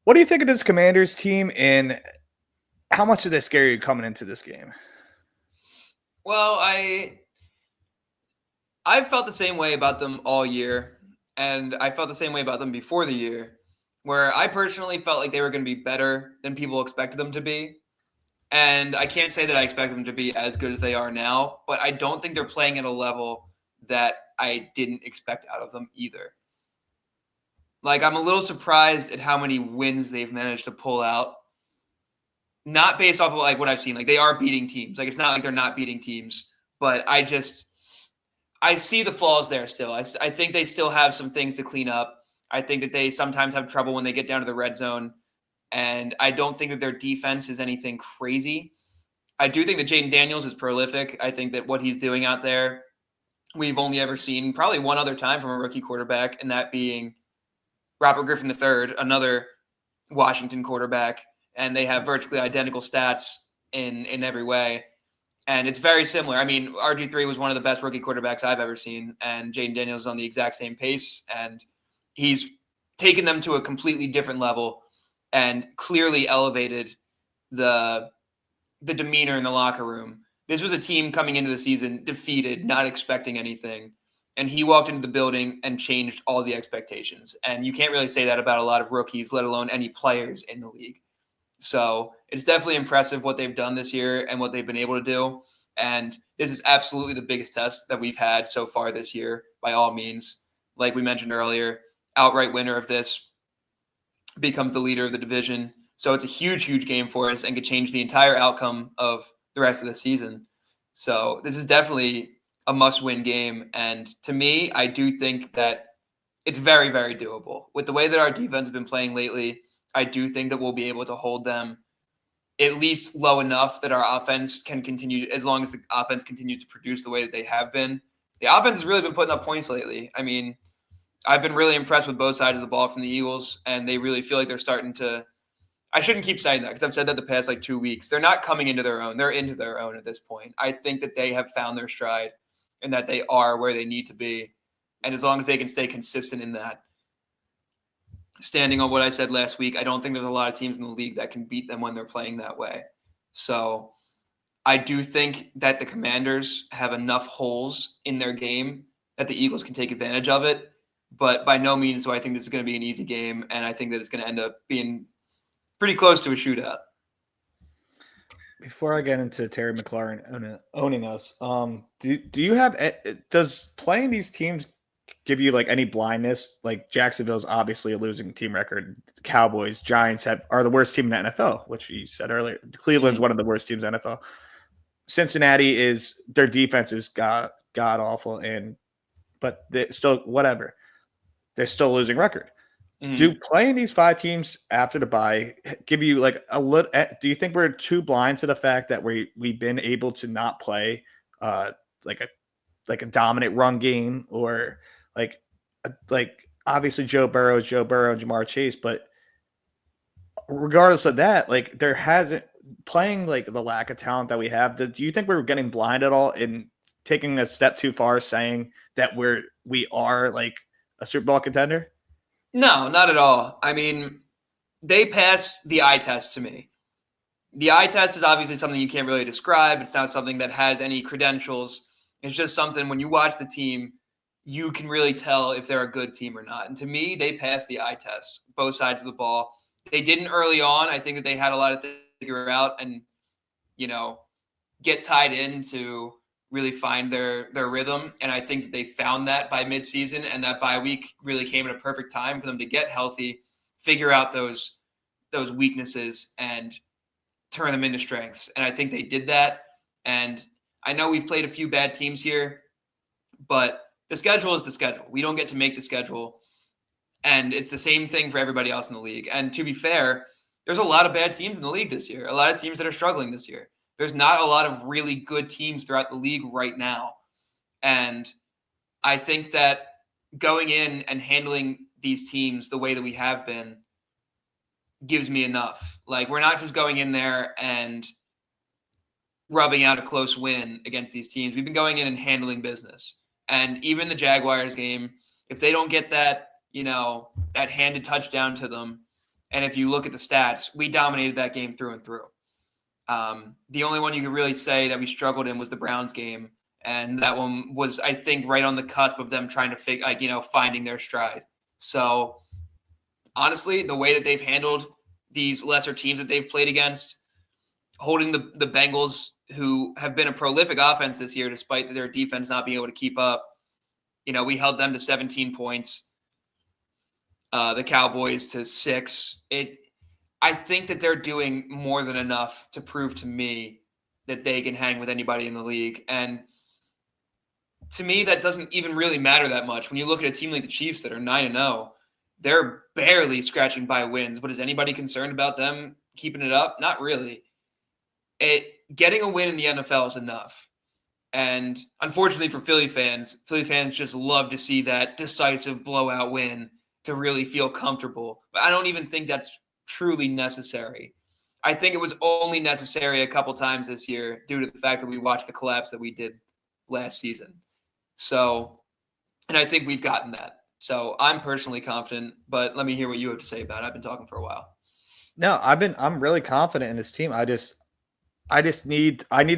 What do you think of this Commanders team, and how much did they scare you coming into this game? Well, I've felt the same way about them all year, and I felt the same way about them before the year, where I personally felt like they were going to be better than people expected them to be. And I can't say that I expect them to be as good as they are now, but I don't think they're playing at a level that I didn't expect out of them either. Like, I'm a little surprised at how many wins they've managed to pull out. Not based off of like what I've seen. Like, they are beating teams. Like, it's not like they're not beating teams, but I see the flaws there still. I think they still have some things to clean up. I think that they sometimes have trouble when they get down to the red zone. And I don't think that their defense is anything crazy. I do think that Jayden Daniels is prolific. I think that what he's doing out there, we've only ever seen probably one other time from a rookie quarterback, and that being Robert Griffin III, another Washington quarterback. And they have virtually identical stats in every way. And it's very similar. I mean, RG3 was one of the best rookie quarterbacks I've ever seen, and Jayden Daniels is on the exact same pace, and he's taken them to a completely different level and clearly elevated the demeanor in the locker room. This was a team coming into the season defeated, not expecting anything, and he walked into the building and changed all the expectations. And you can't really say that about a lot of rookies, let alone any players in the league. So it's definitely impressive what they've done this year and what they've been able to do. And this is absolutely the biggest test that we've had so far this year, by all means. Like we mentioned earlier, outright winner of this becomes the leader of the division. So it's a huge, huge game for us and could change the entire outcome of the rest of the season. So this is definitely a must-win game. And to me, I do think that it's very, very doable. With the way that our defense has been playing lately, I do think that we'll be able to hold them at least low enough that our offense can continue, as long as the offense continues to produce the way that they have been. The offense has really been putting up points lately. I mean, I've been really impressed with both sides of the ball from the Eagles, and they really feel like they're starting to – I shouldn't keep saying that because I've said that the past like 2 weeks. They're not coming into their own. They're into their own at this point. I think that they have found their stride and that they are where they need to be. And as long as they can stay consistent in that, standing on what I said last week, I don't think there's a lot of teams in the league that can beat them when they're playing that way. So I do think that the Commanders have enough holes in their game that the Eagles can take advantage of it. But by no means do I think this is going to be an easy game, and I think that it's going to end up being pretty close to a shootout. Before I get into Terry McLaurin owning us, do you have does playing these teams give you like any blindness? Like Jacksonville's obviously a losing team record. The Cowboys, Giants are the worst team in the NFL, which you said earlier. Cleveland's one of the worst teams in the NFL. Cincinnati is their defense is god awful, but they still whatever. They're still a losing record. Mm-hmm. Do playing these 5 teams after the bye give you like a little? Do you think we're too blind to the fact that we've been able to not play like a dominant run game, or like obviously Joe Burrow and Jamar Chase, but regardless of that, like there hasn't playing like the lack of talent that we have. Do you think we're getting blind at all in taking a step too far, saying that we are like a Super Bowl contender? No, not at all. I mean, they pass the eye test to me. The eye test is obviously something you can't really describe. It's not something that has any credentials. It's just something when you watch the team, you can really tell if they're a good team or not. And to me, they passed the eye test, both sides of the ball. They didn't early on. I think that they had a lot of things to figure out and, get tied in to really find their rhythm. And I think that they found that by midseason, and that bye week really came at a perfect time for them to get healthy, figure out those weaknesses, and turn them into strengths. And I think they did that. And I know we've played a few bad teams here, but the schedule is the schedule. We don't get to make the schedule. And it's the same thing for everybody else in the league. And to be fair, there's a lot of bad teams in the league this year, a lot of teams that are struggling this year. There's not a lot of really good teams throughout the league right now. And I think that going in and handling these teams the way that we have been gives me enough. Like, we're not just going in there and rubbing out a close win against these teams. We've been going in and handling business. And even the Jaguars game, if they don't get that, that handed touchdown to them, And if you look at the stats, we dominated that game through and through. The only one you could really say that we struggled in was the Browns game. And that one was, I think, right on the cusp of them trying to finding their stride. So honestly, the way that they've handled these lesser teams that they've played against, holding the Bengals, who have been a prolific offense this year, despite their defense not being able to keep up. We held them to 17 points. The Cowboys to 6. I think that they're doing more than enough to prove to me that they can hang with anybody in the league. And to me, that doesn't even really matter that much. When you look at a team like the Chiefs that are 9-0, they're barely scratching by wins. But is anybody concerned about them keeping it up? Not really. Getting a win in the NFL is enough. And unfortunately for Philly fans just love to see that decisive blowout win to really feel comfortable. But I don't even think that's truly necessary. I think it was only necessary a couple times this year due to the fact that we watched the collapse that we did last season. So, and I think we've gotten that. So I'm personally confident, but let me hear what you have to say about it. I've been talking for a while. No, I'm really confident in this team. I need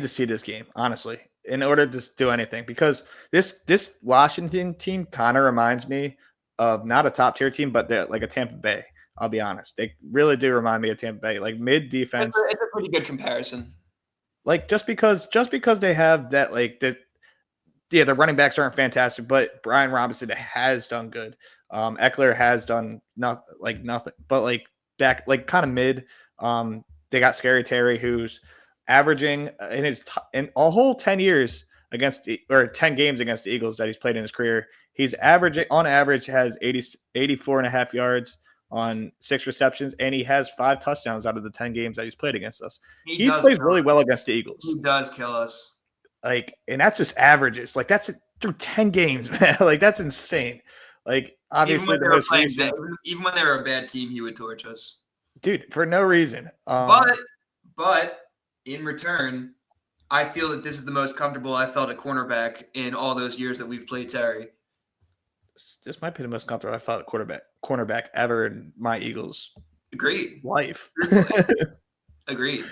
to see this game, honestly, in order to do anything, because this Washington team kind of reminds me of not a top tier team, but they're like a Tampa Bay. I'll be honest. They really do remind me of Tampa Bay, like mid defense. It's a pretty good comparison. Like just because they have that, like that. Yeah, the running backs aren't fantastic, but Brian Robinson has done good. Eckler has done nothing, but like back, like kind of mid. They got Scary Terry, who's averaging in a whole 10 years against, or 10 games against the Eagles that he's played in his career. He's averaging on average has 84 and a half yards on 6 receptions, and he has 5 touchdowns out of the 10 games that he's played against us. He plays really well against the Eagles. He does kill us. Like, and that's just averages. Like, that's through 10 games, man. Like, that's insane. Like, obviously, even when they were a bad team, he would torch us, dude, for no reason. But in return, I feel that this is the most comfortable I felt at cornerback in all those years that we've played Terry. This might be the most comfortable I felt at cornerback ever in my Eagles Agreed life. Agreed.